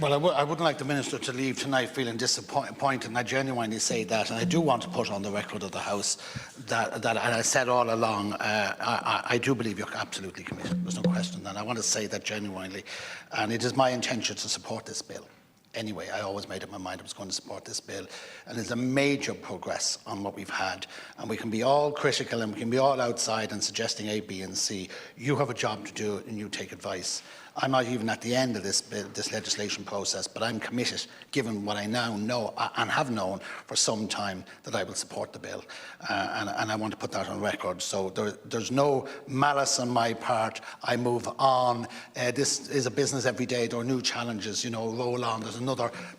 Well, I wouldn't like the Minister to leave tonight feeling disappointed, and I genuinely say that, and I do want to put on the record of the House that and I said all along, I do believe you're absolutely committed, there's no question, and I want to say that genuinely, and it is my intention to support this bill. Anyway, I always made up my mind I was going to support this bill, and it's a major progress on what we've had. And we can be all critical and we can be all outside and suggesting A, B and C. You have a job to do and you take advice. I'm not even at the end of this legislation process, but I'm committed, given what I now know and have known for some time, that I will support the bill. And I want to put that on record. So there's no malice on my part. I move on. This is a business every day. There are new challenges, you know, roll on. There's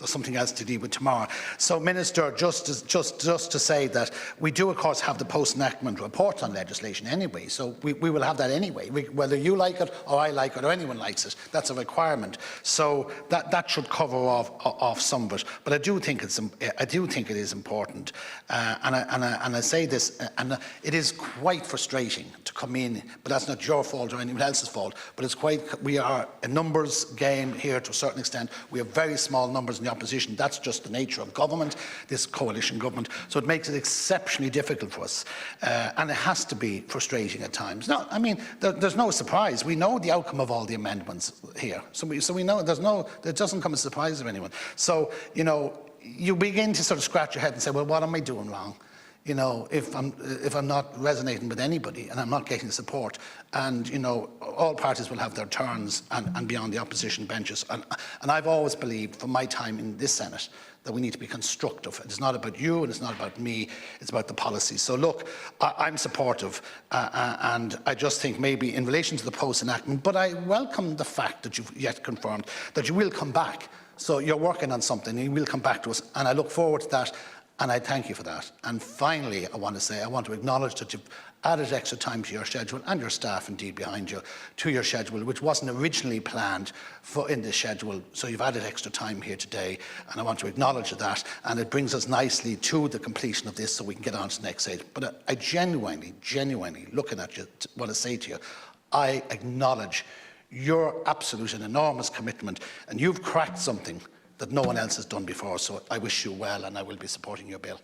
something else to deal with tomorrow. So, Minister, just to say that we do, of course, have the post-enactment report on legislation anyway. So we will have that anyway, whether you like it or I like it or anyone likes it. That's a requirement. So that should cover off some of it. But I do think it is important. And I say this, and it is quite frustrating to come in, but that's not your fault or anyone else's fault. But we are a numbers game here to a certain extent. We have very small numbers in the opposition. That's just the nature of government, this coalition government. So it makes it exceptionally difficult for us. And it has to be frustrating at times. Now, I mean, there's no surprise. We know the outcome of all the amendments here. So we know it doesn't come as a surprise to anyone. So, you know, you begin to sort of scratch your head and say, well, what am I doing wrong? You know, if I'm not resonating with anybody and I'm not getting support, and, you know, all parties will have their turns and be on the opposition benches. And I've always believed, from my time in this Senate, that we need to be constructive. It's not about you and it's not about me, it's about the policy. So look, I'm supportive, and I just think maybe in relation to the post-enactment, but I welcome the fact that you've yet confirmed that you will come back. So you're working on something and you will come back to us, and I look forward to that. And I thank you for that. And finally, I want to acknowledge that you've added extra time to your schedule, and your staff indeed behind you, to your schedule, which wasn't originally planned in this schedule. So you've added extra time here today, and I want to acknowledge that. And it brings us nicely to the completion of this so we can get on to the next stage. But I genuinely, looking at you, want to say to you, I acknowledge your absolute and enormous commitment, and you've cracked something that no one else has done before. So I wish you well, and I will be supporting your bill.